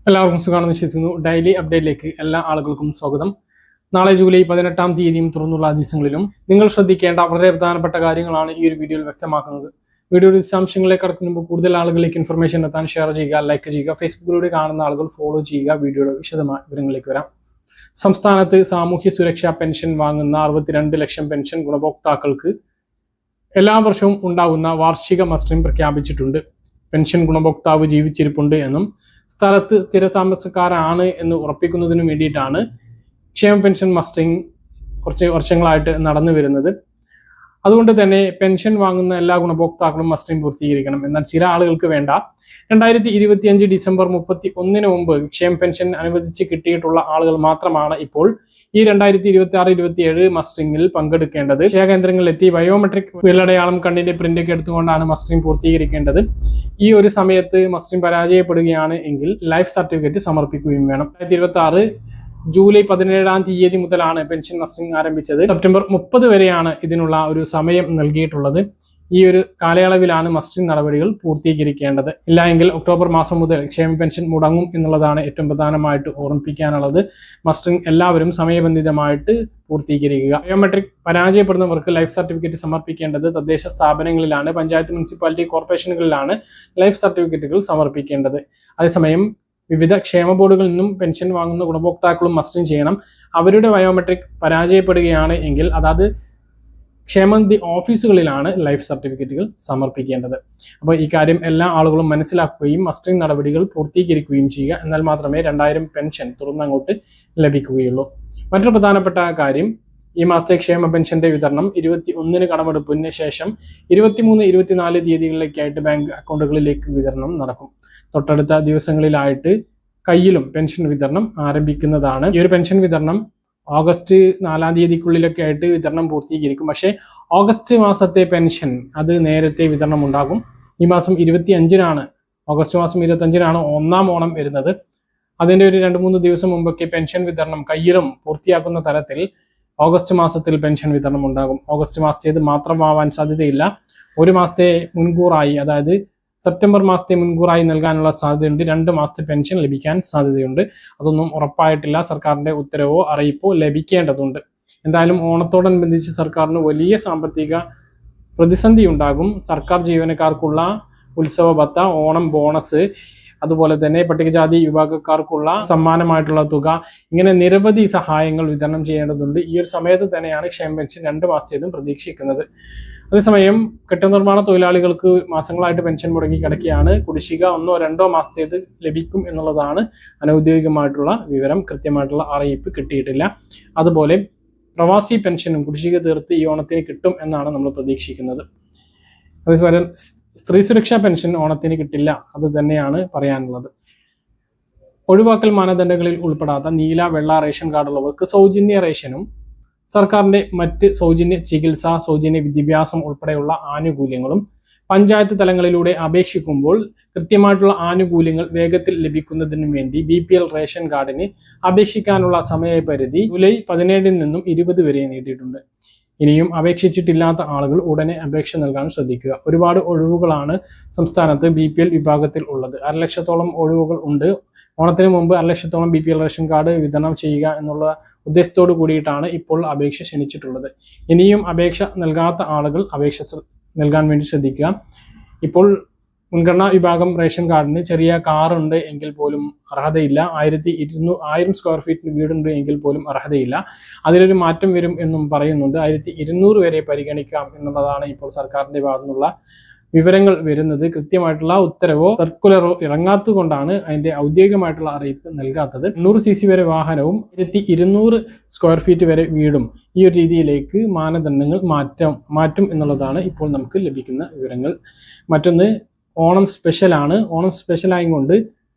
എല്ലാവർക്കും സുഖമാണെന്ന് വിശ്വസിക്കുന്നു. ഡെയിലി അപ്ഡേറ്റിലേക്ക് എല്ലാ ആളുകൾക്കും സ്വാഗതം. നാളെ ജൂലൈ 18-ാം തീയതിയും തുറന്നുള്ള ദിവസങ്ങളിലും നിങ്ങൾ ശ്രദ്ധിക്കേണ്ട വളരെ പ്രധാനപ്പെട്ട കാര്യങ്ങളാണ് ഈ ഒരു വീഡിയോയിൽ വ്യക്തമാക്കുന്നത്. വീഡിയോയുടെ വിശദാംശങ്ങളിലേക്ക് കടക്കുമ്പോൾ കൂടുതൽ ആളുകളിലേക്ക് ഇൻഫർമേഷൻ എത്താൻ ഷെയർ ചെയ്യുക, ലൈക്ക് ചെയ്യുക, ഫേസ്ബുക്കിലൂടെ കാണുന്ന ആളുകൾ ഫോളോ ചെയ്യുക. വീഡിയോയുടെ വിശദമായ വിവരങ്ങളിലേക്ക് വരാം. സംസ്ഥാനത്ത് സാമൂഹ്യ സുരക്ഷാ പെൻഷൻ വാങ്ങുന്ന 62 ലക്ഷം പെൻഷൻ ഗുണഭോക്താക്കൾക്ക് എല്ലാ വർഷവും ഉണ്ടാകുന്ന വാർഷിക മസ്റ്ററിംഗ് പ്രഖ്യാപിച്ചിട്ടുണ്ട്. പെൻഷൻ ഗുണഭോക്താവ് ജീവിച്ചിരിപ്പുണ്ട് എന്നും സ്ഥലത്ത് സ്ഥിരതാമസക്കാരാണ് എന്ന് ഉറപ്പിക്കുന്നതിന് വേണ്ടിയിട്ടാണ് ക്ഷേമ പെൻഷൻ മസ്റ്ററിംഗ് കുറച്ച് വർഷങ്ങളായിട്ട് നടന്നു വരുന്നത്. അതുകൊണ്ട് തന്നെ പെൻഷൻ വാങ്ങുന്ന എല്ലാ ഗുണഭോക്താക്കളും മസ്റ്ററിംഗ് പൂർത്തീകരിക്കണം. എന്നാൽ ചില ആളുകൾക്ക് വേണ്ട 2025 ഡിസംബർ 31 മുമ്പ് ക്ഷേമ പെൻഷൻ അനുവദിച്ച് കിട്ടിയിട്ടുള്ള ആളുകൾ മാത്രമാണ് ഇപ്പോൾ ഈ 2026-27 മസ്റ്ററിംഗിൽ പങ്കെടുക്കേണ്ടത്. ക്ഷേമകേന്ദ്രങ്ങളിലെത്തി ബയോമെട്രിക് വിരലടയാളം കണ്ണിന്റെ പ്രിന്റൊക്കെ എടുത്തുകൊണ്ടാണ് മസ്റ്ററിംഗ് പൂർത്തീകരിക്കേണ്ടത്. ഈ ഒരു സമയത്ത് മസ്റ്ററിംഗ് പരാജയപ്പെടുകയാണ് എങ്കിൽ ലൈഫ് സർട്ടിഫിക്കറ്റ് സമർപ്പിക്കുകയും വേണം. 2026 ജൂലൈ 17-ാം തീയതി മുതലാണ് പെൻഷൻ മസ്റ്ററിംഗ് ആരംഭിച്ചത്. സെപ്റ്റംബർ 30 വരെയാണ് ഇതിനുള്ള ഒരു സമയം നൽകിയിട്ടുള്ളത്. ഈ ഒരു കാലയളവിലാണ് മസ്റ്ററിംഗ് നടപടികൾ പൂർത്തീകരിക്കേണ്ടത്. ഇല്ല എങ്കിൽ ഒക്ടോബർ മാസം മുതൽ ക്ഷേമ പെൻഷൻ മുടങ്ങും എന്നുള്ളതാണ് ഏറ്റവും പ്രധാനമായിട്ട് ഓർമ്മിപ്പിക്കാനുള്ളത്. മസ്റ്ററിംഗ് എല്ലാവരും സമയബന്ധിതമായിട്ട് പൂർത്തീകരിക്കുക. ബയോമെട്രിക് പരാജയപ്പെടുന്നവർക്ക് ലൈഫ് സർട്ടിഫിക്കറ്റ് സമർപ്പിക്കേണ്ടത് തദ്ദേശ സ്ഥാപനങ്ങളിലാണ്, പഞ്ചായത്ത്, മുനിസിപ്പാലിറ്റി, കോർപ്പറേഷനുകളിലാണ് ലൈഫ് സർട്ടിഫിക്കറ്റുകൾ സമർപ്പിക്കേണ്ടത്. അതേസമയം വിവിധ ക്ഷേമ ബോർഡുകളിൽ നിന്നും പെൻഷൻ വാങ്ങുന്ന ഗുണഭോക്താക്കളും മസ്റ്ററിംഗ് ചെയ്യണം. അവരുടെ ബയോമെട്രിക് പരാജയപ്പെടുകയാണ് എങ്കിൽ അതായത് ക്ഷേമനിധി ഓഫീസുകളിലാണ് ലൈഫ് സർട്ടിഫിക്കറ്റുകൾ സമർപ്പിക്കേണ്ടത്. അപ്പോൾ ഈ കാര്യം എല്ലാ ആളുകളും മനസ്സിലാക്കുകയും മസ്റ്ററിംഗ് നടപടികൾ പൂർത്തീകരിക്കുകയും ചെയ്യുക. എന്നാൽ മാത്രമേ 2000 പെൻഷൻ തുറന്നങ്ങോട്ട് ലഭിക്കുകയുള്ളൂ. മറ്റൊരു പ്രധാനപ്പെട്ട കാര്യം, ഈ മാസത്തെ ക്ഷേമ പെൻഷന്റെ വിതരണം 21-ന് കടമെടുപ്പിന് ശേഷം 23-24 തീയതികളിലേക്കായിട്ട് ബാങ്ക് അക്കൗണ്ടുകളിലേക്ക് വിതരണം നടക്കും. തൊട്ടടുത്ത ദിവസങ്ങളിലായിട്ട് കയ്യിലും പെൻഷൻ വിതരണം ആരംഭിക്കുന്നതാണ്. ഈ ഒരു പെൻഷൻ വിതരണം ഓഗസ്റ്റ് 4-ാം തീയതിക്കുള്ളിലൊക്കെ ആയിട്ട് വിതരണം പൂർത്തീകരിക്കും. പക്ഷേ ഓഗസ്റ്റ് മാസത്തെ പെൻഷൻ അത് നേരത്തെ വിതരണം ഉണ്ടാകും. ഈ മാസം 25-നാണ്, ഓഗസ്റ്റ് മാസം 25-നാണ് ഒന്നാം ഓണം വരുന്നത്. അതിൻ്റെ ഒരു 2-3 ദിവസം മുമ്പൊക്കെ പെൻഷൻ വിതരണം കയ്യിലും പൂർത്തിയാക്കുന്ന തരത്തിൽ ഓഗസ്റ്റ് മാസത്തിൽ പെൻഷൻ വിതരണം ഉണ്ടാകും. ഓഗസ്റ്റ് മാസത്തേത് മാത്രമാവാൻ സാധ്യതയില്ല. ഒരു മാസത്തെ മുൻകൂറായി, അതായത് സെപ്റ്റംബർ മാസത്തെ മുൻകൂറായി നൽകാനുള്ള സാധ്യതയുണ്ട്. 2 മാസത്തെ പെൻഷൻ ലഭിക്കാൻ സാധ്യതയുണ്ട്. അതൊന്നും ഉറപ്പായിട്ടില്ല. സർക്കാരിന്റെ ഉത്തരവോ അറിയിപ്പോ ലഭിക്കേണ്ടതുണ്ട്. എന്തായാലും ഓണത്തോടനുബന്ധിച്ച് സർക്കാരിന് വലിയ സാമ്പത്തിക പ്രതിസന്ധി ഉണ്ടാകും. സർക്കാർ ജീവനക്കാർക്കുള്ള ഉത്സവ ഭത്ത, ഓണം ബോണസ്, അതുപോലെ തന്നെ പട്ടികജാതി വിഭാഗക്കാർക്കുള്ള സമ്മാനമായിട്ടുള്ള തുക, ഇങ്ങനെ നിരവധി സഹായങ്ങൾ വിതരണം ചെയ്യേണ്ടതുണ്ട്. ഈ ഒരു സമയത്ത് തന്നെയാണ് ക്ഷേമ പെൻഷൻ 2 മാസത്തേതും പ്രതീക്ഷിക്കുന്നത്. അതേസമയം കെട്ടിടനിർമ്മാണ തൊഴിലാളികൾക്ക് മാസങ്ങളായിട്ട് പെൻഷൻ മുടങ്ങി കിടക്കുകയാണ്. കുടിശ്ശിക 1-2 മാസത്തേത് ലഭിക്കും എന്നുള്ളതാണ് അനൗദ്യോഗികമായിട്ടുള്ള വിവരം. കൃത്യമായിട്ടുള്ള അറിയിപ്പ് കിട്ടിയിട്ടില്ല. അതുപോലെ പ്രവാസി പെൻഷനും കുടിശ്ശിക തീർത്ത് ഈ ഓണത്തിന് കിട്ടും എന്നാണ് നമ്മൾ പ്രതീക്ഷിക്കുന്നത്. അതേസമയം സ്ത്രീ സുരക്ഷാ പെൻഷൻ ഓണത്തിന് കിട്ടില്ല, അത് തന്നെയാണ് പറയാനുള്ളത്. ഒഴിവാക്കൽ മാനദണ്ഡങ്ങളിൽ ഉൾപ്പെടാത്ത നീല, വെള്ള റേഷൻ കാർഡുള്ളവർക്ക് സൗജന്യ റേഷനും സർക്കാരിന്റെ മറ്റ് സൗജന്യ ചികിത്സ, സൗജന്യ വിദ്യാഭ്യാസം ഉൾപ്പെടെയുള്ള ആനുകൂല്യങ്ങളും പഞ്ചായത്ത് തലങ്ങളിലൂടെ അപേക്ഷിക്കുമ്പോൾ കൃത്യമായിട്ടുള്ള ആനുകൂല്യങ്ങൾ വേഗത്തിൽ ലഭിക്കുന്നതിന് വേണ്ടി BPL റേഷൻ കാർഡിന് അപേക്ഷിക്കാനുള്ള സമയപരിധി ജൂലൈ 17-ൽ നിന്നും 20 വരെ നീട്ടിയിട്ടുണ്ട്. ഇനിയും അപേക്ഷിച്ചിട്ടില്ലാത്ത ആളുകൾ ഉടനെ അപേക്ഷ നൽകാൻ ശ്രദ്ധിക്കുക. ഒരുപാട് ഒഴിവുകളാണ് സംസ്ഥാനത്ത് BPL വിഭാഗത്തിൽ ഉള്ളത്. 1.5 ലക്ഷത്തോളം ഒഴിവുകൾ ഉണ്ട്. ഓണത്തിന് മുമ്പ് 1.5 ലക്ഷത്തോളം BPL റേഷൻ കാർഡ് വിതരണം ചെയ്യുക എന്നുള്ള ഉദ്ദേശത്തോടു കൂടിയിട്ടാണ് ഇപ്പോൾ അപേക്ഷ ക്ഷണിച്ചിട്ടുള്ളത്. ഇനിയും അപേക്ഷ നൽകാത്ത ആളുകൾ അപേക്ഷ നൽകാൻ വേണ്ടി ശ്രദ്ധിക്കുക. ഇപ്പോൾ മുൻഗണനാ വിഭാഗം റേഷൻ കാർഡിന് ചെറിയ കാറുണ്ട് എങ്കിൽ പോലും അർഹതയില്ല. 1000 സ്ക്വയർ ഫീറ്റ് വീടുണ്ട് എങ്കിൽ പോലും അർഹതയില്ല. അതിലൊരു മാറ്റം വരും എന്നും പറയുന്നുണ്ട്. 1200 വരെ പരിഗണിക്കാം എന്നുള്ളതാണ് ഇപ്പോൾ സർക്കാരിന്റെ ഭാഗത്തു നിന്നുള്ള വിവരങ്ങൾ വരുന്നത്. കൃത്യമായിട്ടുള്ള ഉത്തരവോ സർക്കുലറോ ഇറങ്ങാത്തത് കൊണ്ടാണ് അതിന്റെ ഔദ്യോഗികമായിട്ടുള്ള അറിയിപ്പ് നൽകാത്തത്. 800 cc വരെ വാഹനവും 1200 സ്ക്വയർ ഫീറ്റ് വരെ വീടും ഈ ഒരു രീതിയിലേക്ക് മാനദണ്ഡങ്ങൾ മാറ്റും എന്നുള്ളതാണ് ഇപ്പോൾ നമുക്ക് ലഭിക്കുന്ന വിവരങ്ങൾ. മറ്റൊന്ന്, ഓണം സ്പെഷ്യലാണ്. ഓണം സ്പെഷ്യലായതുകൊണ്ട്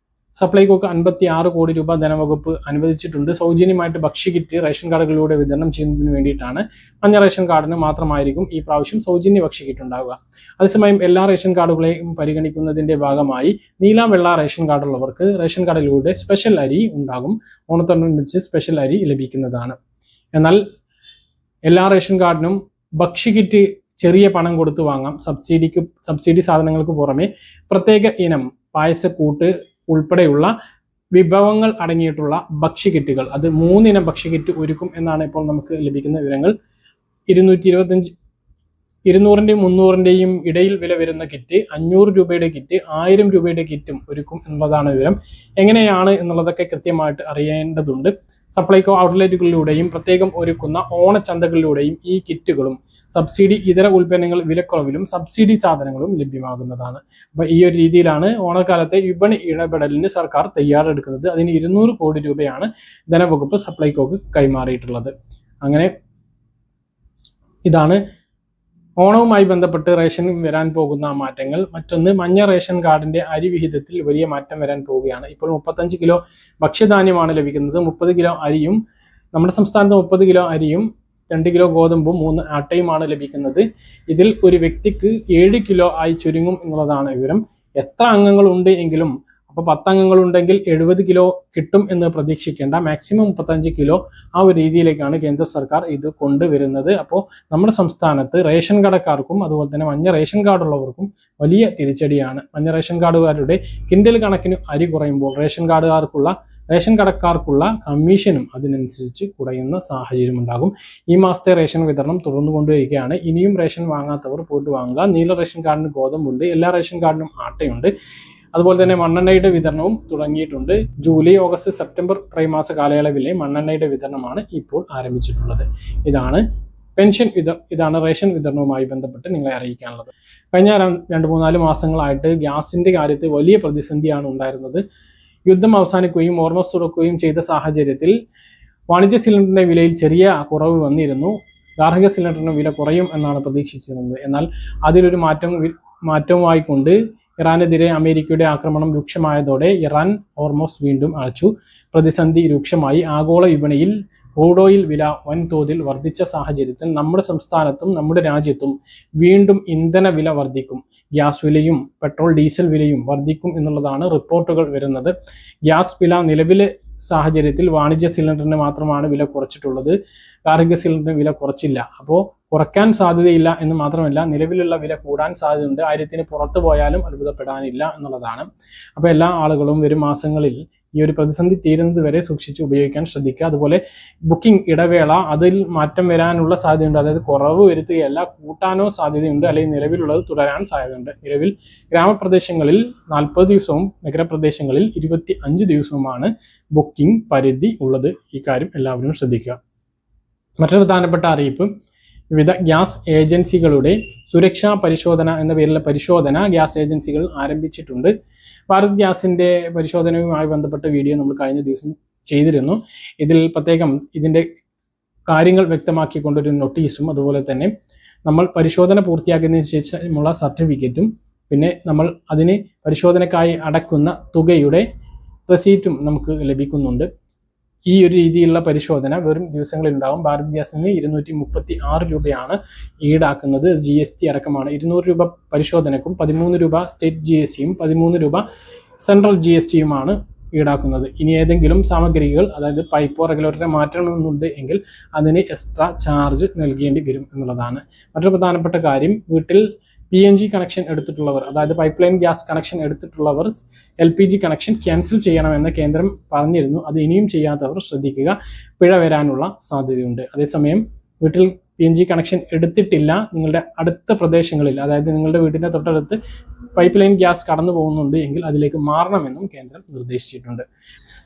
സപ്ലൈകോക്ക് 56 കോടി രൂപ ധനവകുപ്പ് അനുവദിച്ചിട്ടുണ്ട്. സൗജന്യമായിട്ട് ഭക്ഷ്യകിറ്റ് റേഷൻ കാർഡുകളിലൂടെ വിതരണം ചെയ്യുന്നതിന് വേണ്ടിയിട്ടാണ്. മഞ്ഞ റേഷൻ കാർഡിന് മാത്രമായിരിക്കും ഈ പ്രാവശ്യം സൗജന്യ ഭക്ഷ്യകിറ്റ് ഉണ്ടാവുക. അതേസമയം എല്ലാ റേഷൻ കാർഡുകളെയും പരിഗണിക്കുന്നതിന്റെ ഭാഗമായി നീല, വെള്ള റേഷൻ കാർഡുള്ളവർക്ക് റേഷൻ കാർഡിലൂടെ സ്പെഷ്യൽ അരി ഉണ്ടാകും. ഓണത്തോടനുബന്ധിച്ച് സ്പെഷ്യൽ അരി ലഭിക്കുന്നതാണ്. എന്നാൽ എല്ലാ റേഷൻ കാർഡിനും ഭക്ഷ്യകിറ്റ് ചെറിയ പണം കൊടുത്ത് വാങ്ങാം. സബ്സിഡി സാധനങ്ങൾക്ക് പുറമെ പ്രത്യേക ഇനം പായസക്കൂട്ട് ഉൾപ്പെടെയുള്ള വിഭവങ്ങൾ അടങ്ങിയിട്ടുള്ള ഭക്ഷ്യക്കിറ്റുകൾ, അത് 3 ഇനം ഭക്ഷ്യക്കിറ്റ് ഒരുക്കും എന്നാണ് ഇപ്പോൾ നമുക്ക് ലഭിക്കുന്ന വിവരങ്ങൾ. 225 200-ന്റെയും 300-ന്റെയും ഇടയിൽ വില വരുന്ന കിറ്റ്, 500 രൂപയുടെ കിറ്റ്, 1000 രൂപയുടെ കിറ്റും ഒരുക്കും എന്നുള്ളതാണ് വിവരം. എങ്ങനെയാണ് എന്നുള്ളതൊക്കെ കൃത്യമായിട്ട് അറിയേണ്ടതുണ്ട്. സപ്ലൈകോ ഔട്ട്ലെറ്റുകളിലൂടെയും പ്രത്യേകം ഒരുക്കുന്ന ഓണച്ചന്തകളിലൂടെയും ഈ കിറ്റുകളും സബ്സിഡി ഇതര ഉൽപ്പന്നങ്ങൾ വിലക്കുറവിലും സബ്സിഡി സാധനങ്ങളും ലഭ്യമാകുന്നതാണ്. അപ്പോൾ ഈ ഒരു രീതിയിലാണ് ഓണക്കാലത്തെ വിപണി ഇടപെടലിന് സർക്കാർ തയ്യാറെടുക്കുന്നത്. അതിന് 200 കോടി രൂപയാണ് ധനവകുപ്പ് സപ്ലൈകോക്ക് കൈമാറിയിട്ടുള്ളത്. അങ്ങനെ ഇതാണ് ഓണവുമായി ബന്ധപ്പെട്ട് റേഷനിൽ വരാൻ പോകുന്ന മാറ്റങ്ങൾ. മറ്റൊന്ന്, മഞ്ഞ റേഷൻ കാർഡിന്റെ അരി വിഹിതത്തിൽ വലിയ മാറ്റം വരാൻ പോവുകയാണ്. ഇപ്പോൾ 35 കിലോ ഭക്ഷ്യധാന്യമാണ് ലഭിക്കുന്നത്. 30 കിലോ അരിയും, നമ്മുടെ സംസ്ഥാനത്ത് 30 കിലോ അരിയും 2 കിലോ ഗോതമ്പും 3 ആട്ടയുമാണ് ലഭിക്കുന്നത്. ഇതിൽ ഒരു വ്യക്തിക്ക് 7 കിലോ ആയി ചുരുങ്ങും എന്നുള്ളതാണ് വിവരം. എത്ര അംഗങ്ങളുണ്ട് എങ്കിലും, അപ്പോൾ 10 അംഗങ്ങളുണ്ടെങ്കിൽ 70 കിലോ കിട്ടും എന്ന് പ്രതീക്ഷിക്കേണ്ട. മാക്സിമം 35 കിലോ ആ ഒരു രീതിയിലേക്കാണ് കേന്ദ്ര സർക്കാർ ഇത് കൊണ്ടുവരുന്നത്. അപ്പോൾ നമ്മുടെ സംസ്ഥാനത്ത് റേഷൻ കടക്കാർക്കും അതുപോലെ തന്നെ മഞ്ഞ റേഷൻ കാർഡുള്ളവർക്കും വലിയ തിരിച്ചടിയാണ്. മഞ്ഞ റേഷൻ കാർഡുകാരുടെ കിൻഡൽ കണക്കിന് അരി കുറയുമ്പോൾ റേഷൻ കടക്കാർക്കുള്ള കമ്മീഷനും അതിനനുസരിച്ച് കുറയുന്ന സാഹചര്യം ഉണ്ടാകും. ഈ മാസത്തെ റേഷൻ വിതരണം തുടർന്നു കൊണ്ടുവരികയാണ്. ഇനിയും റേഷൻ വാങ്ങാത്തവർ പോയിട്ട് വാങ്ങുക. നീല റേഷൻ കാർഡിന് ഗോതമ്പുണ്ട്, എല്ലാ റേഷൻ കാർഡിനും ആട്ടയുണ്ട്. അതുപോലെ തന്നെ മണ്ണെണ്ണയുടെ വിതരണവും തുടങ്ങിയിട്ടുണ്ട്. ജൂലൈ, ഓഗസ്റ്റ്, സെപ്റ്റംബർ ത്രൈമാസ കാലയളവിലെ മണ്ണെണ്ണയുടെ വിതരണമാണ് ഇപ്പോൾ ആരംഭിച്ചിട്ടുള്ളത്. ഇതാണ് ഇതാണ് റേഷൻ വിതരണവുമായി ബന്ധപ്പെട്ട് നിങ്ങളെ അറിയിക്കാനുള്ളത്. കഴിഞ്ഞ 2-3-4 മാസങ്ങളായിട്ട് ഗ്യാസിന്റെ കാര്യത്തിൽ വലിയ പ്രതിസന്ധിയാണ് ഉണ്ടായിരുന്നത്. യുദ്ധം അവസാനിക്കുകയും ഹോർമസ് തുറക്കുകയും ചെയ്ത സാഹചര്യത്തിൽ വാണിജ്യ സിലിണ്ടറിന്റെ വിലയിൽ ചെറിയ കുറവ് വന്നിരുന്നു. ഗാർഹിക സിലിണ്ടറിന് വില കുറയും എന്നാണ് പ്രതീക്ഷിച്ചിരുന്നത്. എന്നാൽ അതിലൊരു മാറ്റവുമായിക്കൊണ്ട് ഇറാനെതിരെ അമേരിക്കയുടെ ആക്രമണം രൂക്ഷമായതോടെ ഇറാൻ ഹോർമോസ് വീണ്ടും അടച്ചു. പ്രതിസന്ധി രൂക്ഷമായി. ആഗോള വിപണിയിൽ ക്രൂഡ് ഓയിൽ വില വൻതോതിൽ വർദ്ധിച്ച സാഹചര്യത്തിൽ നമ്മുടെ സംസ്ഥാനത്തും നമ്മുടെ രാജ്യത്തും വീണ്ടും ഇന്ധന വില വർദ്ധിക്കും. ഗ്യാസ് വിലയും പെട്രോൾ ഡീസൽ വിലയും വർദ്ധിക്കും എന്നുള്ളതാണ് റിപ്പോർട്ടുകൾ വരുന്നത്. ഗ്യാസ് വില നിലവിലെ സാഹചര്യത്തിൽ വാണിജ്യ സിലിണ്ടറിന് മാത്രമാണ് വില കുറച്ചിട്ടുള്ളത്. ഗാർഹിക സിലിണ്ടറിന് വില കുറച്ചില്ല. അപ്പോൾ കുറയ്ക്കാൻ സാധ്യതയില്ല എന്ന് മാത്രമല്ല, നിലവിലുള്ള വില കൂടാൻ സാധ്യതയുണ്ട്. 1000-ന് പുറത്തു പോയാലും അത്ഭുതപ്പെടാനില്ല എന്നുള്ളതാണ്. അപ്പോൾ എല്ലാ ആളുകളും വരും മാസങ്ങളിൽ ഈ ഒരു പ്രതിസന്ധി തീരുന്നത് വരെ സൂക്ഷിച്ച് ഉപയോഗിക്കാൻ ശ്രദ്ധിക്കുക. അതുപോലെ ബുക്കിംഗ് ഇടവേള, അതിൽ മാറ്റം വരാനുള്ള സാധ്യതയുണ്ട്. അതായത് കുറവ് വരുത്തുകയല്ല, കൂട്ടാനോ സാധ്യതയുണ്ട്, അല്ലെങ്കിൽ നിലവിലുള്ളത് തുടരാൻ സാധ്യതയുണ്ട്. നിലവിൽ ഗ്രാമപ്രദേശങ്ങളിൽ 40 ദിവസവും നഗരപ്രദേശങ്ങളിൽ 25 ദിവസവുമാണ് ബുക്കിംഗ് പരിധി ഉള്ളത്. ഈ കാര്യം എല്ലാവരും ശ്രദ്ധിക്കുക. മറ്റൊരു പ്രധാനപ്പെട്ട അറിയിപ്പ്, വിവിധ ഗ്യാസ് ഏജൻസികളുടെ സുരക്ഷാ പരിശോധന എന്ന പേരിലുള്ള പരിശോധന ഗ്യാസ് ഏജൻസികൾ ആരംഭിച്ചിട്ടുണ്ട്. ഭാരത് ഗ്യാസിന്റെ പരിശോധനയുമായി ബന്ധപ്പെട്ട വീഡിയോ നമ്മൾ കഴിഞ്ഞ ദിവസം ചെയ്തിരുന്നു. ഇതിൽ പ്രത്യേകം ഇതിന്റെ കാര്യങ്ങൾ വ്യക്തമാക്കിക്കൊണ്ടൊരു നോട്ടീസും അതുപോലെ തന്നെ നമ്മൾ പരിശോധന പൂർത്തിയാക്കിയതിനു ശേഷമുള്ള സർട്ടിഫിക്കറ്റും പിന്നെ നമ്മൾ അതിന് പരിശോധനക്കായി അടക്കുന്ന തുകയുടെ റെസീറ്റും നമുക്ക് ലഭിക്കുന്നുണ്ട്. ഈ ഒരു രീതിയിലുള്ള പരിശോധന വെറും ദിവസങ്ങളിൽ ഉണ്ടാകും. ഭാരത് ഗ്യാസിന് 236 രൂപയാണ് ഈടാക്കുന്നത്. GST അടക്കമാണ്. 200 രൂപ പരിശോധനക്കും 13 രൂപ സ്റ്റേറ്റ് GSTയും 13 രൂപ സെൻട്രൽ GSTയുമാണ് ഈടാക്കുന്നത്. ഇനി ഏതെങ്കിലും സാമഗ്രികൾ, അതായത് പൈപ്പോ റെഗുലേറ്ററോ മാറ്റണമെന്നുണ്ട് എങ്കിൽ അതിന് എക്സ്ട്രാ ചാർജ് നൽകേണ്ടി വരും എന്നുള്ളതാണ്. മറ്റൊരു പ്രധാനപ്പെട്ട കാര്യം, വീട്ടിൽ PNG കണക്ഷൻ എടുത്തിട്ടുള്ളവർ, അതായത് പൈപ്പ് ലൈൻ ഗ്യാസ് കണക്ഷൻ എടുത്തിട്ടുള്ളവർ LPG കണക്ഷൻ ക്യാൻസൽ ചെയ്യണമെന്ന് കേന്ദ്രം പറഞ്ഞിരുന്നു. അത് ഇനിയും ചെയ്യാത്തവർ ശ്രദ്ധിക്കുക, പിഴ വരാനുള്ള സാധ്യതയുണ്ട്. അതേസമയം വീട്ടിൽ PNG കണക്ഷൻ എടുത്തിട്ടില്ല, നിങ്ങളുടെ അടുത്ത പ്രദേശങ്ങളിൽ, അതായത് നിങ്ങളുടെ വീടിൻ്റെ തൊട്ടടുത്ത് പൈപ്പ് ലൈൻ ഗ്യാസ് കടന്നു പോകുന്നുണ്ട് എങ്കിൽ അതിലേക്ക് മാറണമെന്നും കേന്ദ്രം നിർദ്ദേശിച്ചിട്ടുണ്ട്.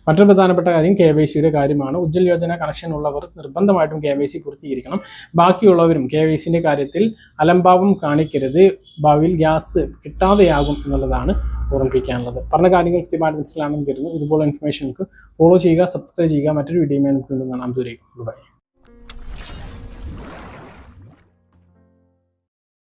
മറ്റൊരു പ്രധാനപ്പെട്ട കാര്യം KYCയുടെ കാര്യമാണ്. ഉജ്ജ്വൽ യോജന കണക്ഷൻ ഉള്ളവർ നിർബന്ധമായിട്ടും KYC പൂർത്തീകരിക്കണം. ബാക്കിയുള്ളവരും KYCയുടെ കാര്യത്തിൽ അലംഭാവം കാണിക്കരുത്. ഭാവിയിൽ ഗ്യാസ് കിട്ടാതെയാകും എന്നുള്ളതാണ് ഓർമ്മിപ്പിക്കാനുള്ളത്. പറഞ്ഞ കാര്യങ്ങൾ കൃത്യമായിട്ട് മനസ്സിലാണെന്ന് കരുതുന്നു. ഇതുപോലെ ഇൻഫർമേഷൻക്ക് ഫോളോ ചെയ്യുക, സബ്സ്ക്രൈബ് ചെയ്യുക. മറ്റൊരു വീഡിയോയുമായി നമുക്ക് വീണ്ടും കാണാം. ദൂരേക്കും ബൈ.